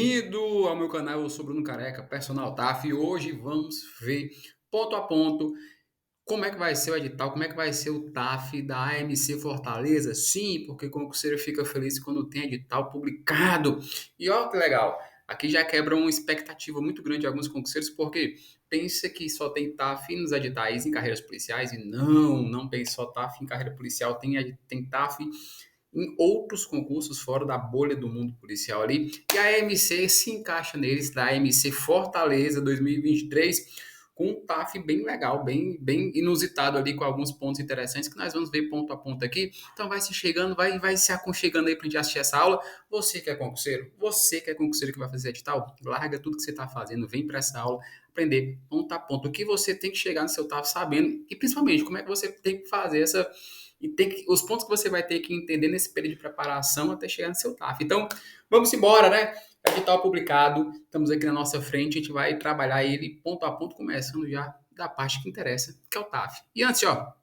Bem-vindo ao meu canal, eu sou Bruno Careca, personal TAF, e hoje vamos ver ponto a ponto como é que vai ser o edital, como é que vai ser o TAF da AMC Fortaleza. Sim, porque o concurseiro fica feliz quando tem edital publicado. E olha que legal, aqui já quebra uma expectativa muito grande de alguns concurseiros, porque pensa que só tem TAF nos editais em carreiras policiais, e não tem só TAF em carreira policial, tem TAF em outros concursos fora da bolha do mundo policial ali. E a AMC se encaixa neles, da AMC Fortaleza 2023, com um TAF bem legal, bem inusitado ali, com alguns pontos interessantes que nós vamos ver ponto a ponto aqui. Então vai se chegando, vai se aconchegando aí para a gente assistir essa aula. Você que é concurseiro que vai fazer edital, larga tudo que você está fazendo, vem para essa aula aprender ponto a ponto o que você tem que chegar no seu TAF sabendo e principalmente como é que você tem que fazer essa e tem que, os pontos que você vai ter que entender nesse período de preparação até chegar no seu TAF. Então, vamos embora, né? Edital publicado, estamos aqui na nossa frente, a gente vai trabalhar ele ponto a ponto, começando já da parte que interessa, que é o TAF. E antes, ó,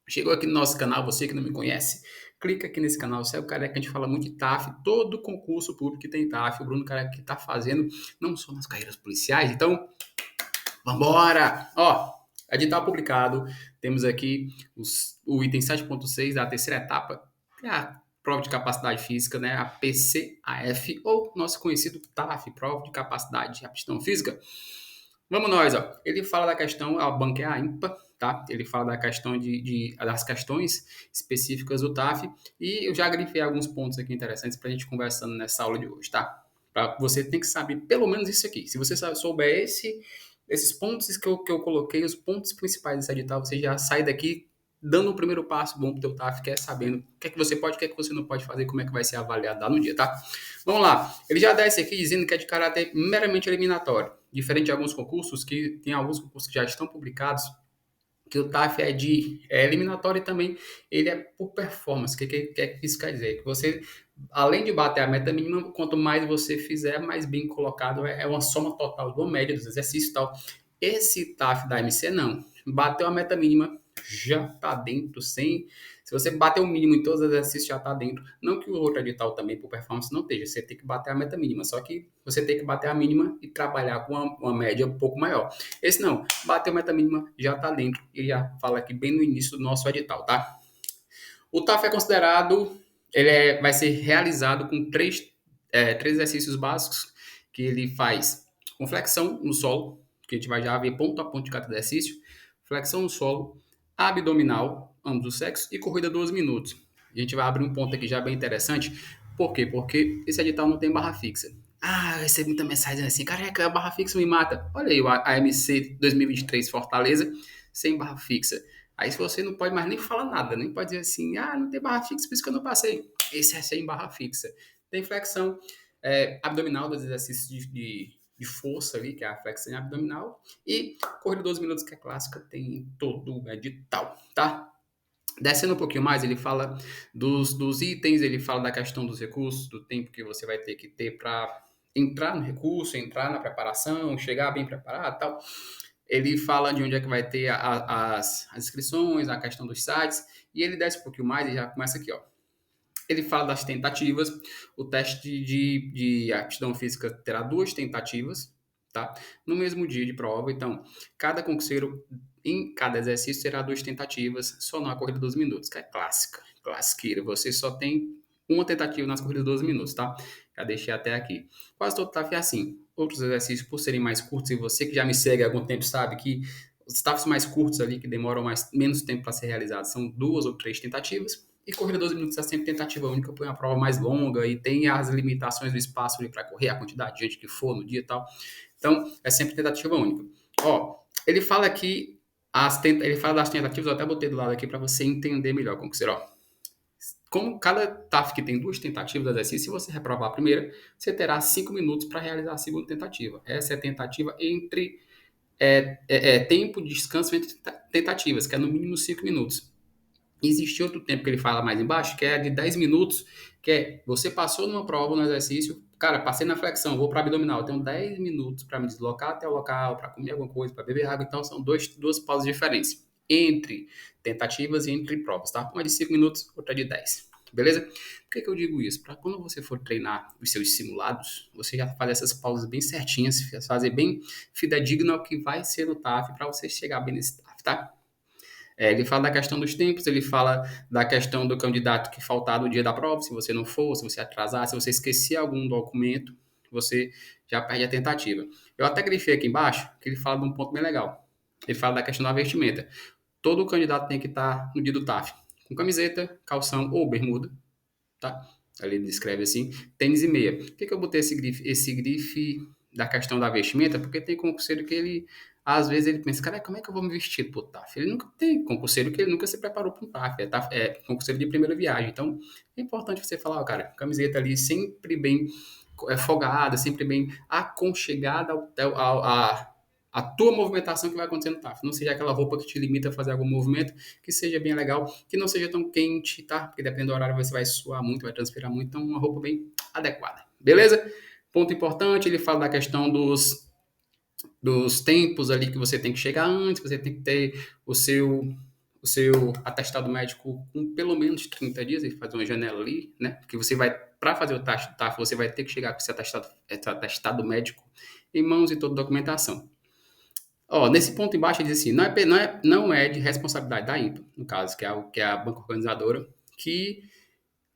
chegou aqui no nosso canal, você que não me conhece, clica aqui nesse canal, segue o Careca, a gente fala muito de TAF, todo concurso público que tem TAF, o Bruno Careca que está fazendo, não só nas carreiras policiais, então vambora! Ó, edital publicado, temos aqui o item 7.6 da terceira etapa, que é a prova de capacidade física, né? A PCAF, ou nosso conhecido TAF, prova de capacidade de aptidão física. Vamos nós, ó. Ele fala da questão, a banca é a IMPA, tá? Ele fala da questão das questões específicas do TAF, e eu já grifei alguns pontos aqui interessantes para a gente conversando nessa aula de hoje, tá? Você tem que saber pelo menos isso aqui. Se você souber esses pontos que eu coloquei, os pontos principais desse edital, você já sai daqui dando o primeiro passo bom para o teu TAF, que é sabendo o que é que você pode, o que é que você não pode fazer, como é que vai ser avaliado lá no dia, tá? Vamos lá. Ele já dá esse aqui dizendo que é de caráter meramente eliminatório, diferente de alguns concursos, que tem alguns concursos que já estão publicados, que o TAF é eliminatório e também ele é por performance. O que isso quer dizer? Que você, além de bater a meta mínima, quanto mais você fizer, mais bem colocado é uma soma total de uma média dos exercícios e tal. Esse TAF da MC não. Bateu a meta mínima, já está dentro, sem. Se você bater o mínimo em todos os exercícios, já está dentro. Não que o outro edital também, por performance, não esteja. Você tem que bater a meta mínima. Só que você tem que bater a mínima e trabalhar com uma média um pouco maior. Esse não. Bateu a meta mínima, já está dentro. E já fala aqui bem no início do nosso edital, tá? O TAF é considerado. Vai ser realizado com três exercícios básicos que ele faz com flexão no solo, que a gente vai já ver ponto a ponto de cada exercício, flexão no solo, abdominal, ambos os sexos, e corrida 12 minutos. A gente vai abrir um ponto aqui já bem interessante. Por quê? Porque esse edital não tem barra fixa. Ah, eu recebi muita mensagem assim, careca, a barra fixa me mata. Olha aí, a AMC 2023 Fortaleza, sem barra fixa. Aí se você não pode mais nem falar nada, nem pode dizer assim, não tem barra fixa, por isso que eu não passei. Esse é sem barra fixa. Tem flexão abdominal dos exercícios de força ali, que é a flexão abdominal, e corrida 12 minutos, que é clássica, tem todo o edital, tá? Descendo um pouquinho mais, ele fala dos itens, ele fala da questão dos recursos, do tempo que você vai ter que ter para entrar no recurso, entrar na preparação, chegar bem preparado e tal. Ele fala de onde é que vai ter as inscrições, a questão dos sites, e ele desce um pouquinho mais e já começa aqui, ó. Ele fala das tentativas. O teste de aptidão física terá duas tentativas, tá? No mesmo dia de prova. Então, cada concurseiro, em cada exercício, terá duas tentativas, só na corrida de 12 minutos, que é clássica, classiqueira. Você só tem uma tentativa nas corridas de 12 minutos, tá? Já deixei até aqui. Quase todo TAF é assim. Outros exercícios, por serem mais curtos, e você que já me segue há algum tempo sabe que os TAFs mais curtos ali, que demoram menos tempo para ser realizados, são duas ou três tentativas. E corrida 12 minutos é sempre tentativa única, põe uma prova mais longa e tem as limitações do espaço ali para correr, a quantidade de gente que for no dia e tal. Então, é sempre tentativa única. Ó, ele fala aqui, ele fala das tentativas, eu até botei do lado aqui para você entender melhor como que será. Ó, como cada TAF que tem duas tentativas do exercício, se você reprovar a primeira, você terá 5 minutos para realizar a segunda tentativa. Essa é a tentativa entre tempo de descanso entre tentativas, que é no mínimo 5 minutos. Existe outro tempo que ele fala mais embaixo, que é de 10 minutos, que é você passou numa prova, no exercício, cara, passei na flexão, vou para abdominal, tenho 10 minutos para me deslocar até o local, para comer alguma coisa, para beber água, então são duas pausas diferentes entre tentativas e entre provas, tá? Uma de 5 minutos, outra de 10. beleza? Por que que eu digo isso? Para quando você for treinar os seus simulados, você já fazer essas pausas bem certinhas, fazer bem fidedigno ao que vai ser o TAF para você chegar bem nesse TAF, tá? Ele fala da questão dos tempos, ele fala da questão do candidato que faltar no dia da prova, se você não for, se você atrasar, se você esquecer algum documento, você já perde a tentativa. Eu até grifei aqui embaixo, que ele fala de um ponto bem legal. Ele fala da questão da vestimenta. Todo candidato tem que estar no dia do TAF, com camiseta, calção ou bermuda, tá? Ali ele descreve assim, tênis e meia. Por que que eu botei esse grife da questão da vestimenta? Porque tem concurseiro que ele, às vezes, ele pensa, cara, como é que eu vou me vestir pro TAF? Ele nunca tem concurseiro que ele nunca se preparou para um TAF, é concurseiro de primeira viagem. Então, é importante você falar, ó, cara, camiseta ali sempre bem folgada, sempre bem aconchegada a tua movimentação que vai acontecer no TAF. Não seja aquela roupa que te limita a fazer algum movimento, que seja bem legal, que não seja tão quente, tá? Porque dependendo do horário você vai suar muito, vai transpirar muito, então uma roupa bem adequada. Beleza? Ponto importante, ele fala da questão dos tempos ali que você tem que chegar antes, você tem que ter o seu atestado médico com pelo menos 30 dias, ele faz uma janela ali, né? Porque você vai, para fazer o TAF, você vai ter que chegar com esse atestado médico em mãos e toda a documentação. Ó, nesse ponto embaixo ele diz assim, não é de responsabilidade da INPA, no caso, que é a banca organizadora, que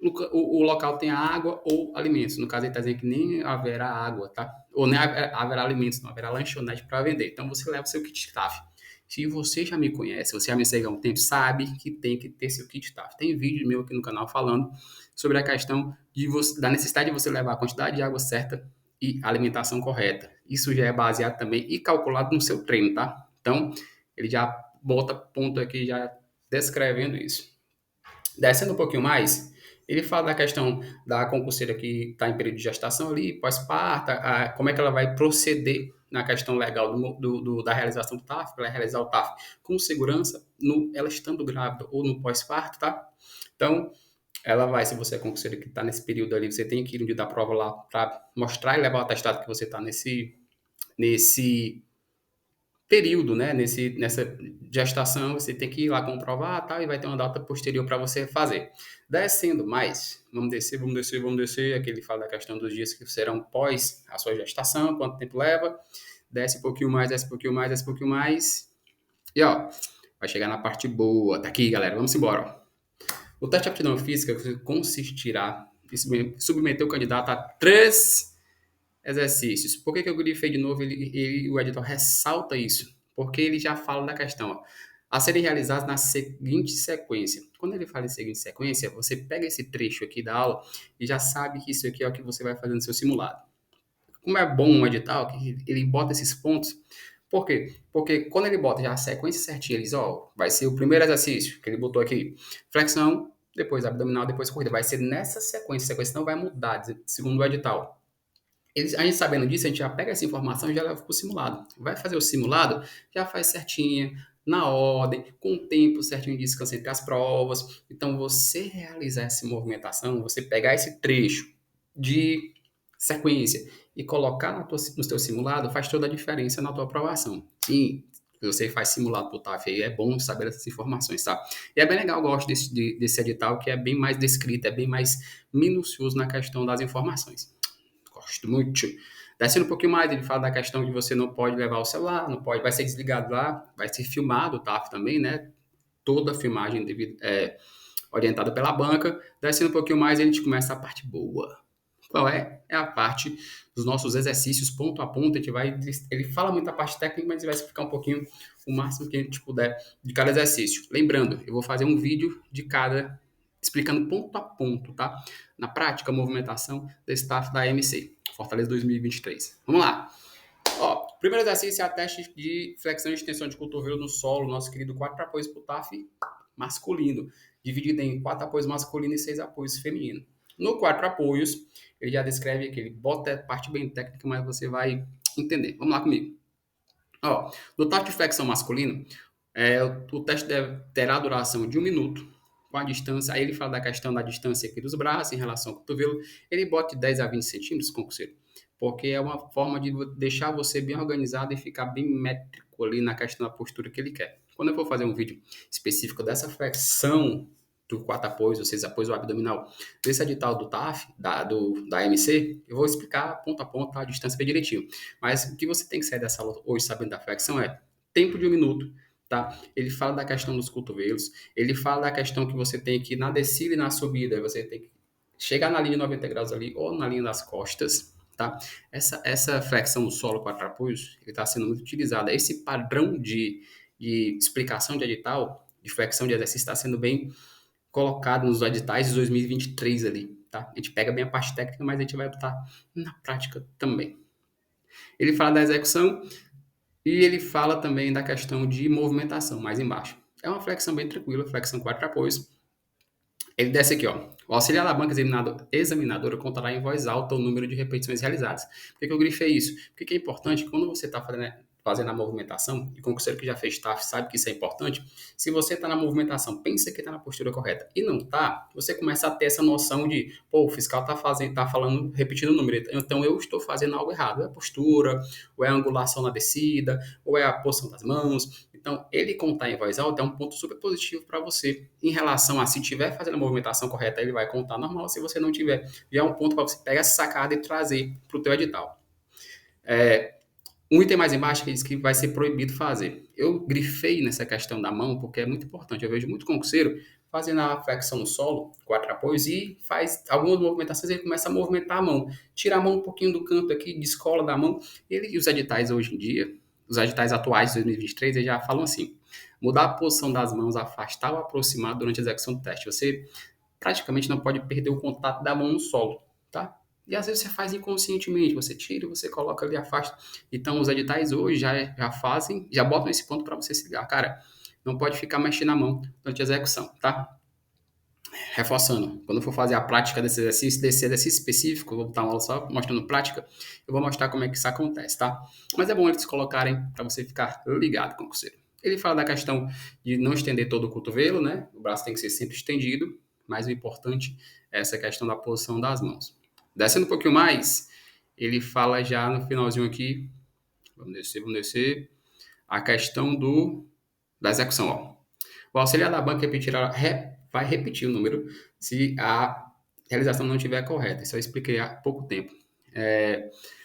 o local tenha água ou alimentos. No caso, ele está dizendo que nem haverá água, tá? Ou nem haverá alimentos, não haverá lanchonete para vender. Então, você leva o seu kit TAF. Se você já me conhece, você já me segue há um tempo, sabe que tem que ter seu kit TAF. Tem vídeo meu aqui no canal falando sobre a questão da necessidade de você levar a quantidade de água certa e a alimentação correta. Isso já é baseado também e calculado no seu treino, tá? Então, ele já bota ponto aqui já descrevendo isso. Descendo um pouquinho mais, ele fala da questão da concurseira que está em período de gestação ali, pós-parto, como é que ela vai proceder na questão legal da realização do TAF, para ela realizar o TAF com segurança, ela estando grávida ou no pós-parto, tá? Então, ela vai, se você é concurseira que está nesse período ali, você tem que ir no dia da prova lá para mostrar e levar o atestado que você está nesse período, né? Nessa gestação, você tem que ir lá comprovar, tal, e vai ter uma data posterior para você fazer. Descendo mais, vamos descer, vamos descer, vamos descer. Aqui ele fala da questão dos dias que serão pós a sua gestação, quanto tempo leva. Desce um pouquinho mais, desce um pouquinho mais, desce um pouquinho mais. E ó, vai chegar na parte boa. Tá aqui, galera. Vamos embora. Ó. O teste de aptidão física consistirá em submeter o candidato a 3 exercícios. Por que que eu grifei de novo? O editor ressalta isso, porque ele já fala da questão, ó, a serem realizados na seguinte sequência. Quando ele fala em seguinte sequência, você pega esse trecho aqui da aula e já sabe que isso aqui é o que você vai fazer no seu simulado. Como é bom um edital, que ele bota esses pontos. Por quê? Porque quando ele bota já a sequência certinha, ele diz, ó, vai ser o primeiro exercício que ele botou aqui, flexão, depois abdominal, depois corrida. Vai ser nessa sequência, a sequência não vai mudar, segundo o edital. A gente sabendo disso, a gente já pega essa informação e já leva para o simulado. Vai fazer o simulado, já faz certinho, na ordem, com o tempo certinho de descanso entre as provas. Então, você realizar essa movimentação, você pegar esse trecho de sequência e colocar no seu simulado, faz toda a diferença na tua aprovação. Sim, você faz simulado para o TAF aí, é bom saber essas informações, tá? E é bem legal, eu gosto desse edital, que é bem mais descrito, é bem mais minucioso na questão das informações. Gosto muito. Descendo um pouquinho mais, ele fala da questão de você não pode levar o celular, não pode, vai ser desligado lá, vai ser filmado o TAF também, né? Toda a filmagem orientada pela banca. Descendo um pouquinho mais, a gente começa a parte boa. Qual é? É a parte dos nossos exercícios ponto a ponto. Ele fala muito da parte técnica, mas ele vai explicar um pouquinho o máximo que a gente puder de cada exercício. Lembrando, eu vou fazer um vídeo de cada, explicando ponto a ponto, tá? Na prática, a movimentação da staff da AMC, Fortaleza 2023. Vamos lá. Ó, primeiro exercício é a teste de flexão e extensão de cotovelo no solo, nosso querido 4 apoios pro TAF masculino, dividido em 4 apoios masculinos e 6 apoios femininos. No 4 apoios, ele já descreve aqui, ele bota a parte bem técnica, mas você vai entender. Vamos lá comigo. Ó, no TAF de flexão masculino, o teste terá a duração de 1 minuto, com a distância, aí ele fala da questão da distância aqui dos braços em relação ao cotovelo, ele bota de 10 a 20 centímetros, concurseiro, porque é uma forma de deixar você bem organizado e ficar bem métrico ali na questão da postura que ele quer. Quando eu for fazer um vídeo específico dessa flexão do 4 apoios, ou 6 apoios, o abdominal, desse edital do TAF, da AMC, eu vou explicar ponto a ponto, tá? A distância bem direitinho. Mas o que você tem que sair dessa aula hoje sabendo da flexão é tempo de 1 minuto, tá? Ele fala da questão dos cotovelos, ele fala da questão que você tem que, na descida e na subida, você tem que chegar na linha de 90 graus ali, ou na linha das costas, tá? Essa flexão do solo 4 apoios, ele está sendo muito utilizado. Esse padrão de explicação de edital, de flexão de exercício, está sendo bem colocado nos editais de 2023 ali, tá? A gente pega bem a parte técnica, mas a gente vai botar na prática também. Ele fala da execução e ele fala também da questão de movimentação, mais embaixo. É uma flexão bem tranquila, flexão 4 apoios. Ele desce aqui, ó. O auxiliar da banca examinadora contará em voz alta o número de repetições realizadas. Por que eu grifei isso? Porque é importante, quando você está fazendo a movimentação, e concurseiro que já fez TAF sabe que isso é importante, se você está na movimentação, pensa que está na postura correta e não está, você começa a ter essa noção de, pô, o fiscal está falando, repetindo o número, então eu estou fazendo algo errado. É a postura, ou é a angulação na descida, ou é a posição das mãos. Então, ele contar em voz alta é um ponto super positivo para você em relação a se tiver fazendo a movimentação correta, ele vai contar normal. Se você não tiver, já é um ponto para você pegar essa sacada e trazer para o teu edital. Um item mais embaixo que diz que vai ser proibido fazer. Eu grifei nessa questão da mão porque é muito importante. Eu vejo muito concurseiro fazendo a flexão no solo, 4 apoios, e faz algumas movimentações, ele começa a movimentar a mão. Tira a mão um pouquinho do canto aqui, descola da mão. E os editais hoje em dia, os editais atuais de 2023, eles já falam assim: mudar a posição das mãos, afastar ou aproximar durante a execução do teste. Você praticamente não pode perder o contato da mão no solo, tá? E às vezes você faz inconscientemente, você tira, você coloca ali, afasta. Então os editais hoje já fazem, já botam esse ponto para você se ligar. Cara, não pode ficar mexendo a mão durante a execução, tá? Reforçando, quando eu for fazer a prática desse exercício específico, eu vou botar uma aula só mostrando prática, eu vou mostrar como é que isso acontece, tá? Mas é bom eles colocarem para você ficar ligado, concurseiro. Ele fala da questão de não estender todo o cotovelo, né? O braço tem que ser sempre estendido, mas o importante é essa questão da posição das mãos. Descendo um pouquinho mais, ele fala já no finalzinho aqui, vamos descer, a questão da execução, ó. O auxiliar da banca vai repetir o número se a realização não estiver correta. Isso eu expliquei há pouco tempo.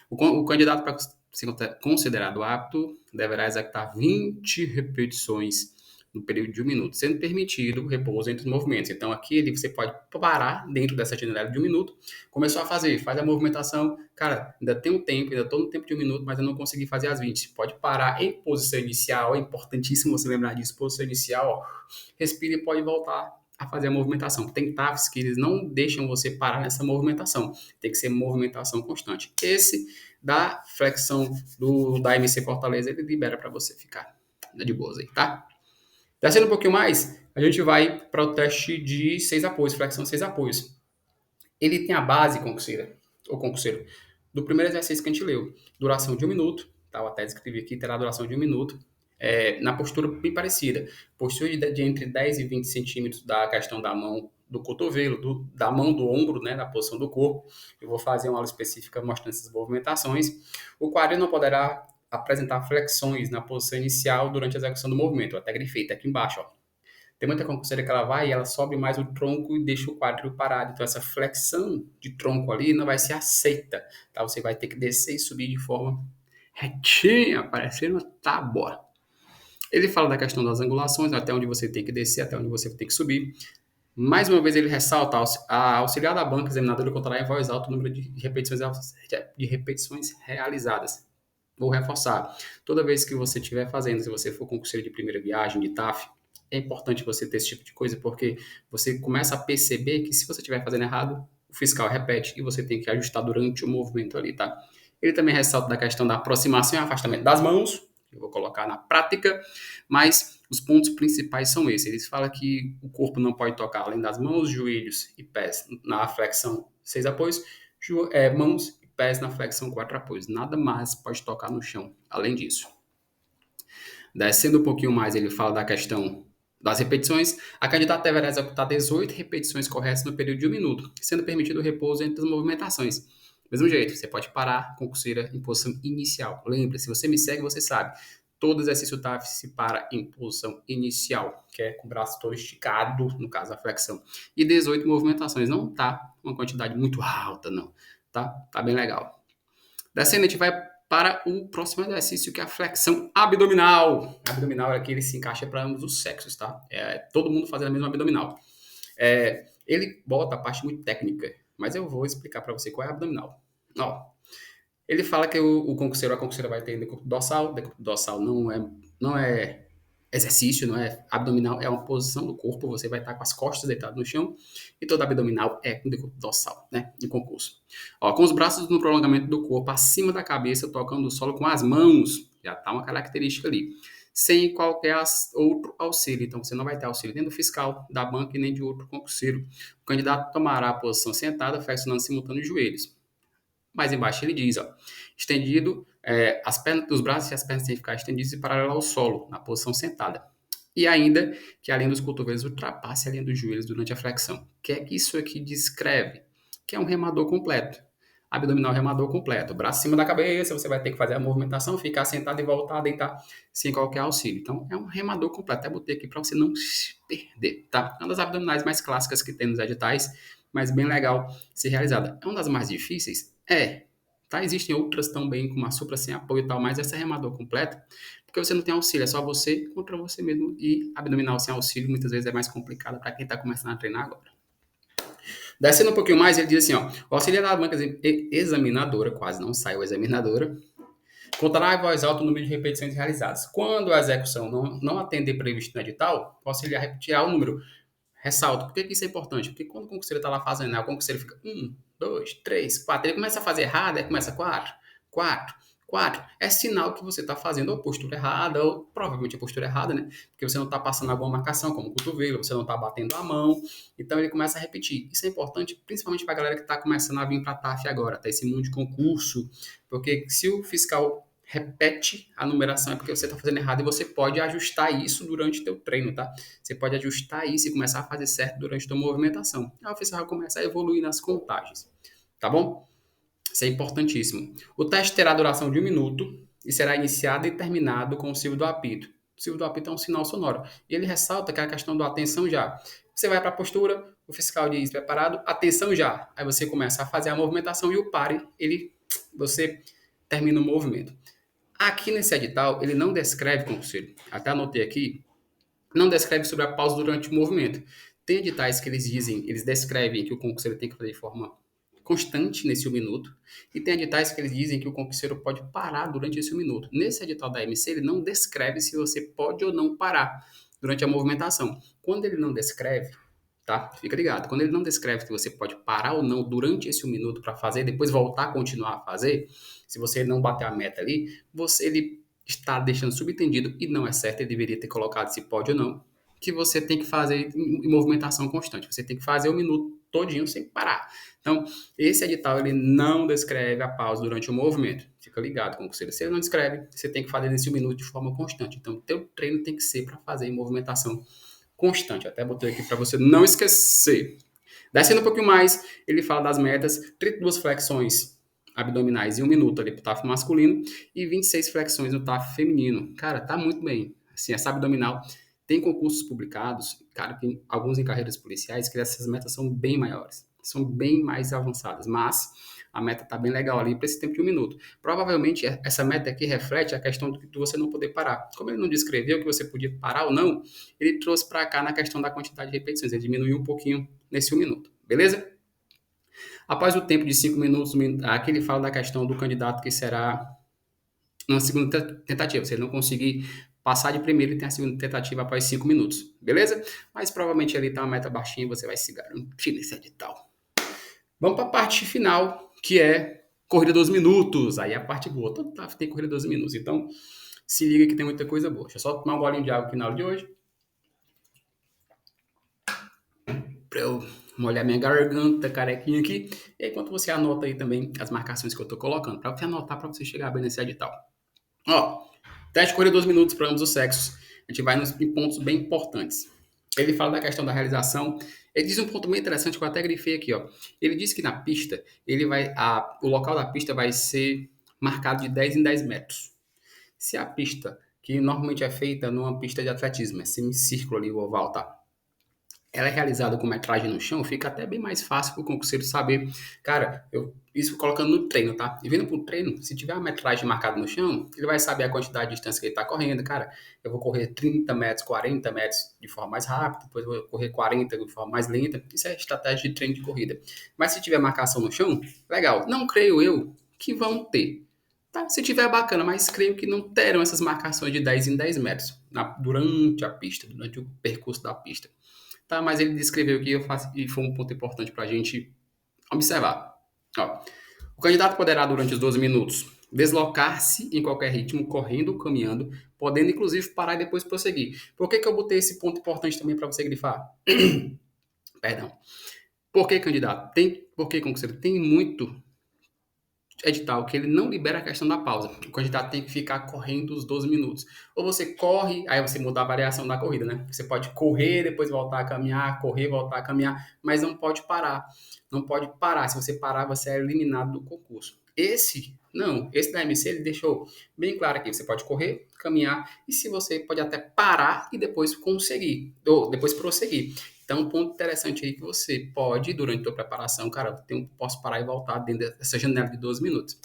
O candidato para ser considerado apto deverá executar 20 repetições no período de 1 minuto, sendo permitido o repouso entre os movimentos. Então, aqui você pode parar dentro dessa janela de 1 minuto, começou a faz a movimentação, cara, ainda tem um tempo, ainda estou no tempo de 1 minuto, mas eu não consegui fazer as 20. Pode parar em posição inicial, é importantíssimo você lembrar disso, posição inicial, ó, respira e pode voltar a fazer a movimentação. Tem TAFs que eles não deixam você parar nessa movimentação, tem que ser movimentação constante. Esse da flexão da MC Fortaleza, ele libera para você ficar de boas aí, tá? Descendo um pouquinho mais, a gente vai para o teste de 6 apoios, flexão 6 apoios. Ele tem a base, concurseiro, do primeiro exercício que a gente leu. Duração de 1 minuto, tá? Eu até escrevi aqui, terá duração de 1 minuto. Na postura bem parecida. Postura de entre 10 e 20 centímetros da questão da mão, do cotovelo, da mão do ombro, né? Da posição do corpo. Eu vou fazer uma aula específica mostrando essas movimentações. O quadril não poderá apresentar flexões na posição inicial durante a execução do movimento. Eu até grifei, tá aqui embaixo, ó. Tem muita concurseira que ela vai e ela sobe mais o tronco e deixa o quadril parado. Então, essa flexão de tronco ali não vai ser aceita, tá? Você vai ter que descer e subir de forma retinha, parecendo tábua. Ele fala da questão das angulações, até onde você tem que descer, até onde você tem que subir. Mais uma vez, ele ressalta a auxiliar da banca examinadora contará em voz alta o número de repetições realizadas. Vou reforçar. Toda vez que você estiver fazendo, se você for concurseiro de primeira viagem, de TAF, é importante você ter esse tipo de coisa, porque você começa a perceber que se você estiver fazendo errado, o fiscal repete e você tem que ajustar durante o movimento ali, tá? Ele também ressalta da questão da aproximação e afastamento das mãos, eu vou colocar na prática, mas os pontos principais são esses. Eles falam que o corpo não pode tocar além das mãos, joelhos e pés na flexão 6 apoios, mãos e pés na flexão 4 apoios. Nada mais pode tocar no chão, além disso. Descendo um pouquinho mais, ele fala da questão das repetições. A candidata deverá executar 18 repetições corretas no período de 1 minuto, sendo permitido o repouso entre as movimentações. Mesmo jeito, você pode parar concurseira em posição inicial. Lembre, se você me segue, você sabe. todo exercício TAF se para em posição inicial, que é com o braço todo esticado, no caso a flexão. E 18 movimentações. Não tá uma quantidade muito alta, não. Tá bem legal. Descendo, a gente vai para o próximo exercício, que é a flexão abdominal. Abdominal é que ele se encaixa para ambos os sexos, tá? Todo mundo fazendo a mesma abdominal. Ele bota a parte muito técnica, mas eu vou explicar para você qual é a abdominal. Ó, ele fala que o concurseiro, a concurseira vai ter decúbito dorsal. Decúbito dorsal não é exercício, não é abdominal, é uma posição do corpo. Você vai estar com as costas deitadas no chão e toda abdominal é com decúbito dorsal, né? Em concurso. Ó, com os braços no prolongamento do corpo, acima da cabeça, tocando o solo com as mãos. Já tá uma característica ali. Sem qualquer outro auxílio. Então, você não vai ter auxílio nem do fiscal, da banca e nem de outro concurseiro. O candidato tomará a posição sentada, flexionando simultâneo os joelhos. Mais embaixo ele diz, ó, estendido, as pernas, os braços e as pernas têm que ficar estendidos e paralelo ao solo, na posição sentada. E ainda que a linha dos cotovelos ultrapasse a linha dos joelhos durante a flexão. O que é que isso aqui descreve? Que é um remador completo. Abdominal remador completo. Braço em cima da cabeça, você vai ter que fazer a movimentação, ficar sentado e voltar a deitar sem qualquer auxílio. Então, é um remador completo. Até botei aqui para você não se perder, tá? É uma das abdominais mais clássicas que tem nos editais, mas bem legal ser realizada. É uma das mais difíceis? Tá? Existem outras também, com uma supra sem apoio e tal, mas essa é remador completo, porque você não tem auxílio, é só você contra você mesmo, e abdominal sem auxílio muitas vezes é mais complicado para quem está começando a treinar agora. Descendo um pouquinho mais, ele diz assim, ó, o auxiliar da banca examinadora, quase não saiu examinadora, contará em voz alta o número de repetições realizadas. Quando a execução não atender previsto no edital, o auxiliar repetirá o número. Ressalto, por que isso é importante? Porque quando o concurseiro está lá fazendo, o concurseiro fica 1, 2, 3, 4, ele começa a fazer errado, aí começa 4, 4, 4. É sinal que você está fazendo a postura errada, ou provavelmente a postura errada, né? Porque você não está passando alguma marcação, como o cotovelo, você não está batendo a mão, então ele começa a repetir. Isso é importante, principalmente para a galera que está começando a vir para a TAF agora, tá? Esse mundo de concurso, porque se o fiscal repete a numeração é porque você está fazendo errado e você pode ajustar isso durante o teu treino, tá? Você pode ajustar isso e começar a fazer certo durante a tua movimentação. Aí o fiscal começa a evoluir nas contagens, tá bom? Isso é importantíssimo. O teste terá duração de 1 minuto e será iniciado e terminado com o silvo do apito. O silvo do apito é um sinal sonoro. E ele ressalta que é a questão do atenção já. Você vai para a postura, o fiscal diz preparado, atenção já. Aí você começa a fazer a movimentação e o pare, você termina o movimento. Aqui nesse edital, ele não descreve, concurseiro, até anotei aqui, não descreve sobre a pausa durante o movimento. Tem editais que eles descrevem que o concurseiro tem que fazer de forma constante nesse 1 minuto, e tem editais que eles dizem que o concurseiro pode parar durante esse 1 minuto. Nesse edital da MC, ele não descreve se você pode ou não parar durante a movimentação. Quando ele não descreve, tá? Fica ligado. Quando ele não descreve que você pode parar ou não durante esse 1 minuto para fazer, depois voltar a continuar a fazer, se você não bater a meta ali, ele está deixando subentendido, e não é certo, ele deveria ter colocado se pode ou não, que você tem que fazer em movimentação constante. Você tem que fazer 1 minuto todinho sem parar. Então, esse edital, ele não descreve a pausa durante o movimento. Fica ligado, concurseiro. Se ele não descreve, você tem que fazer nesse 1 minuto de forma constante. Então, o teu treino tem que ser para fazer em movimentação constante. Até botei aqui para você não esquecer. Descendo um pouquinho mais, ele fala das metas: 32 flexões abdominais em 1 minuto ali pro TAF masculino e 26 flexões no TAF feminino. Cara, tá muito bem. Assim, essa abdominal tem concursos publicados, cara, tem alguns em carreiras policiais que essas metas são bem maiores, são bem mais avançadas, mas a meta tá bem legal ali para esse tempo de 1 minuto. Provavelmente essa meta aqui reflete a questão de você não poder parar. Como ele não descreveu que você podia parar ou não, ele trouxe para cá na questão da quantidade de repetições, ele diminuiu um pouquinho nesse 1 minuto, beleza? Após o tempo de 5 minutos, aqui ele fala da questão do candidato que será uma segunda tentativa. Se ele não conseguir passar de primeiro, ele tem a segunda tentativa após 5 minutos, beleza? Mas provavelmente ali tá uma meta baixinha e você vai se garantir nesse edital. Vamos para a parte final, que é corrida 12 minutos. Aí é a parte boa. Todo TAF tem corrida 12 minutos. Então, se liga que tem muita coisa boa. Deixa eu só tomar um bolinho de água aqui na aula de hoje. Para eu molhar minha garganta, carequinha aqui. E aí, enquanto você anota aí também as marcações que eu tô colocando, para você anotar, para você chegar bem nesse edital. Ó, teste de corrida 12 minutos para ambos os sexos. A gente vai em pontos bem importantes. Ele fala da questão da realização. Ele diz um ponto bem interessante que eu até grifei aqui, ó. Ele diz que na pista, o local da pista vai ser marcado de 10 em 10 metros. Se a pista que normalmente é feita numa pista de atletismo, é semicírculo ali, o oval, tá? Ela é realizada com metragem no chão, fica até bem mais fácil para o concurseiro saber. Cara, isso colocando no treino, tá? E vindo pro treino, se tiver uma metragem marcada no chão, ele vai saber a quantidade de distância que ele está correndo. Cara, eu vou correr 30 metros, 40 metros de forma mais rápida, depois eu vou correr 40 de forma mais lenta. Isso é estratégia de treino de corrida. Mas se tiver marcação no chão, legal. Não creio eu que vão ter. Tá? Se tiver bacana, mas creio que não terão essas marcações de 10 em 10 metros durante a pista, durante o percurso da pista. Tá, mas ele descreveu aqui e foi um ponto importante para a gente observar. Ó, o candidato poderá, durante os 12 minutos, deslocar-se em qualquer ritmo, correndo, caminhando, podendo inclusive parar e depois prosseguir. Por que, que eu botei esse ponto importante também para você grifar? Perdão. Por que, candidato? Por que, concurseiro? Tem muito edital que ele não libera a questão da pausa. O candidato tem que ficar correndo os 12 minutos. Ou você corre, aí você muda a variação da corrida, né? Você pode correr, depois voltar a caminhar, correr, voltar a caminhar, mas não pode parar. Não pode parar. Se você parar, você é eliminado do concurso. Esse da MC ele deixou bem claro aqui. Você pode correr, caminhar, e se você pode até parar e depois conseguir, ou depois prosseguir. Então, um ponto interessante aí que você pode, durante a sua preparação, cara, posso parar e voltar dentro dessa janela de 12 minutos.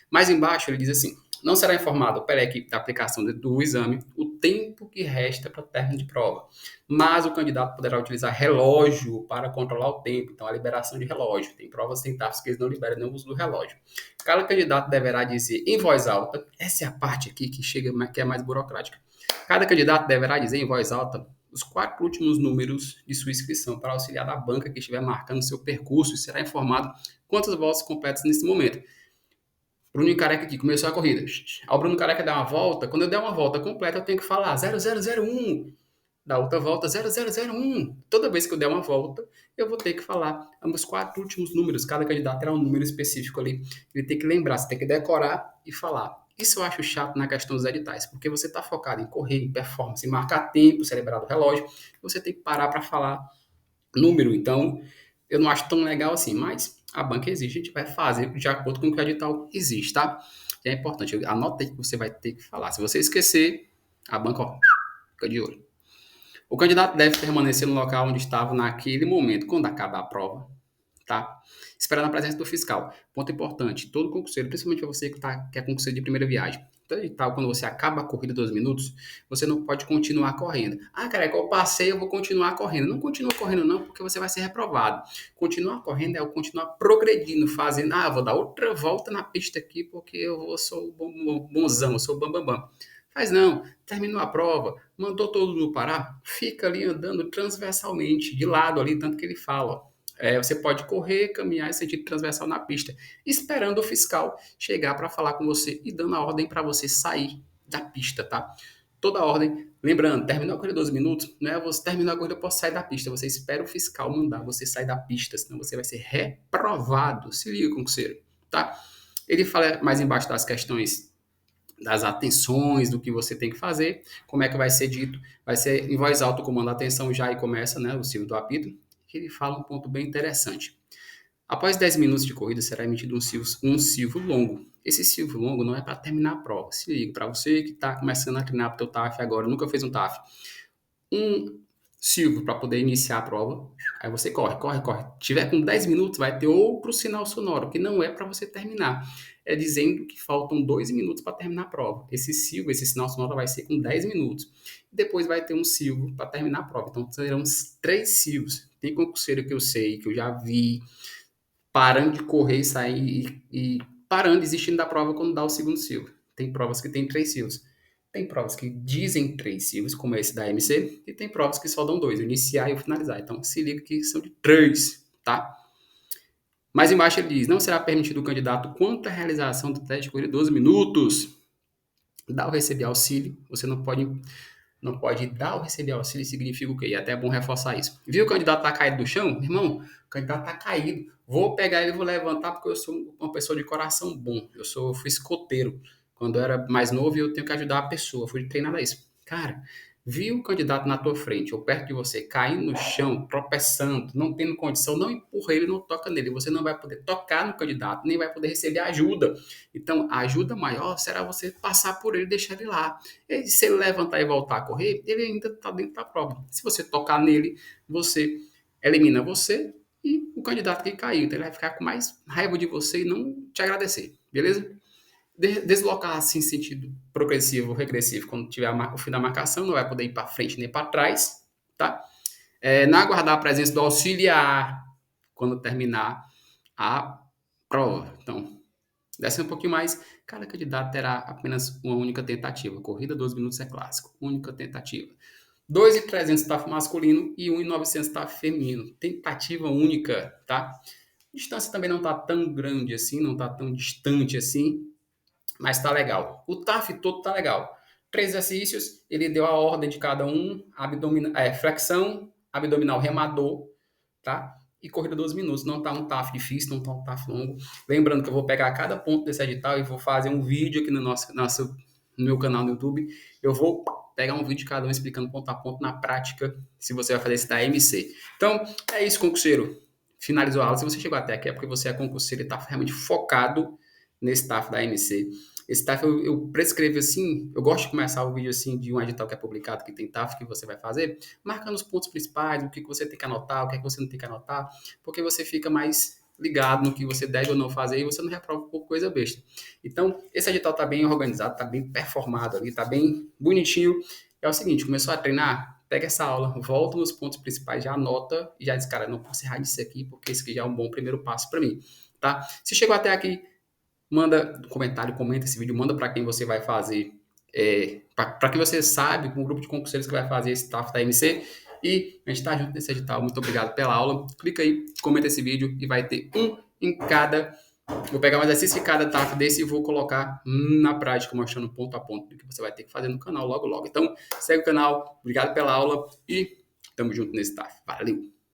Mais embaixo, ele diz assim: não será informado pela equipe da aplicação do exame o tempo que resta para o término de prova, mas o candidato poderá utilizar relógio para controlar o tempo. Então, a liberação de relógio. Tem provas sem TAFs que eles não liberam nem o uso do relógio. Cada candidato deverá dizer em voz alta, essa é a parte aqui que é mais burocrática. Cada candidato deverá dizer em voz alta os 4 últimos números de sua inscrição para auxiliar da banca que estiver marcando seu percurso e será informado quantas voltas completas nesse momento. Bruno Careca aqui, começou a corrida. Ao Bruno Careca dar uma volta, quando eu der uma volta completa, eu tenho que falar 0001. Da outra volta, 0001. Toda vez que eu der uma volta, eu vou ter que falar os 4 últimos números. Cada candidato terá um número específico ali. Ele tem que lembrar, você tem que decorar e falar. Isso eu acho chato na questão dos editais, porque você está focado em correr, em performance, em marcar tempo, celebrar o relógio, você tem que parar para falar número. Então, eu não acho tão legal assim, mas a banca exige, a gente vai fazer de acordo com o que o edital existe, tá? E é importante, anota aí que você vai ter que falar. Se você esquecer, a banca, ó, fica de olho. O candidato deve permanecer no local onde estava naquele momento, quando acabar a prova, tá? Esperando a presença do fiscal. Ponto importante, todo concurseiro, principalmente você que é concurseiro de primeira viagem, todo edital, quando você acaba a corrida 2 minutos, você não pode continuar correndo. Ah, cara, eu passei, eu vou continuar correndo. Não continua correndo não, porque você vai ser reprovado. Continuar correndo é o continuar progredindo, fazendo, vou dar outra volta na pista aqui, porque sou o bonzão, eu sou o bambambam. Faz não, terminou a prova, mandou todo mundo parar, fica ali andando transversalmente, de lado ali, tanto que ele fala, ó. Você pode correr, caminhar em sentido transversal na pista, esperando o fiscal chegar para falar com você e dando a ordem para você sair da pista, tá? Toda a ordem, lembrando, terminou a corrida 12 minutos, não é você terminou a corrida, eu posso sair da pista, você espera o fiscal mandar você sair da pista, senão você vai ser reprovado. Se liga, concurseiro, tá? Ele fala mais embaixo das questões das atenções, do que você tem que fazer, como é que vai ser dito, vai ser em voz alta o comando atenção já e começa, né, o silvo do apito, que ele fala um ponto bem interessante. Após 10 minutos de corrida, será emitido um silvo longo. Esse silvo longo não é para terminar a prova. Se liga, para você que está começando a treinar para o teu TAF agora, nunca fez um TAF, um silvo para poder iniciar a prova, aí você corre, corre, corre. Tiver com 10 minutos, vai ter outro sinal sonoro, que não é para você terminar. É dizendo que faltam 2 minutos para terminar a prova. Esse sinal sonoro vai ser com 10 minutos. Depois vai ter um silvo para terminar a prova. Então serão 3 silvos. Tem concurseiro que eu sei, que eu já vi, parando de correr e sair e parando, desistindo da prova quando dá o segundo silvo. Tem provas que tem 3 silvos. Tem provas que dizem 3 silvos, como esse da MC, e tem provas que só dão 2, o iniciar e o finalizar. Então, se liga que são de 3, tá? Mais embaixo ele diz, não será permitido o candidato, quanto à realização do teste de corrida 12 minutos, dar ou receber auxílio, você não pode dar ou receber auxílio, significa o quê? E até é bom reforçar isso. Viu o candidato tá caído do chão? Meu irmão, o candidato tá caído. Vou pegar ele e vou levantar porque eu sou uma pessoa de coração bom. Fui escoteiro. Quando eu era mais novo, eu tenho que ajudar a pessoa. Fui treinado a isso. Cara, Viu o candidato na tua frente ou perto de você caindo no chão, tropeçando, não tendo condição, não empurra ele, não toca nele. Você não vai poder tocar no candidato, nem vai poder receber ajuda. Então, a ajuda maior será você passar por ele e deixar ele lá. E se ele levantar e voltar a correr, ele ainda está dentro da prova. Se você tocar nele, você elimina você e o candidato que caiu. Então, ele vai ficar com mais raiva de você e não te agradecer. Beleza? Deslocar assim em sentido progressivo, regressivo, quando tiver o fim da marcação, não vai poder ir para frente nem para trás, tá? Não aguardar a presença do auxiliar quando terminar a prova. Então, desce um pouquinho mais, cada candidato terá apenas uma única tentativa. Corrida 12 minutos é clássico, única tentativa. 2.300 TAF masculino e 1.900 TAF feminino. Tentativa única, tá? A distância também não está tão grande assim, não está tão distante assim, mas tá legal. O TAF todo tá legal. 3 exercícios, ele deu a ordem de cada um, flexão, abdominal remador, tá? E corrida 12 minutos. Não tá um TAF difícil, não tá um TAF longo. Lembrando que eu vou pegar cada ponto desse edital e vou fazer um vídeo aqui no meu canal no YouTube. Eu vou pegar um vídeo de cada um explicando ponto a ponto na prática, se você vai fazer esse da MC. Então, é isso, concurseiro. Finalizou a aula. Se você chegou até aqui é porque você é concurseiro e está realmente focado nesse TAF da MC. Esse TAF eu prescrevo assim, eu gosto de começar o vídeo assim de um edital que é publicado, que tem TAF que você vai fazer, marcando os pontos principais, o que você tem que anotar, o que você não tem que anotar, porque você fica mais ligado no que você deve ou não fazer e você não reprova por coisa besta. Então, esse edital está bem organizado, está bem performado ali, está bem bonitinho. É o seguinte, começou a treinar, pega essa aula, volta nos pontos principais, já anota e já diz, cara, não posso errar disso aqui, porque isso aqui já é um bom primeiro passo para mim, tá? Se chegou até aqui, manda um comentário, comenta esse vídeo, manda para quem você vai fazer, para quem você sabe, com um grupo de concurseiros que vai fazer esse TAF da MC. E a gente está junto nesse edital. Muito obrigado pela aula. Clica aí, comenta esse vídeo e vai ter um em cada. Vou pegar um exercício de cada TAF desse e vou colocar na prática, mostrando ponto a ponto do que você vai ter que fazer no canal logo logo. Então, segue o canal. Obrigado pela aula e tamo junto nesse TAF. Valeu!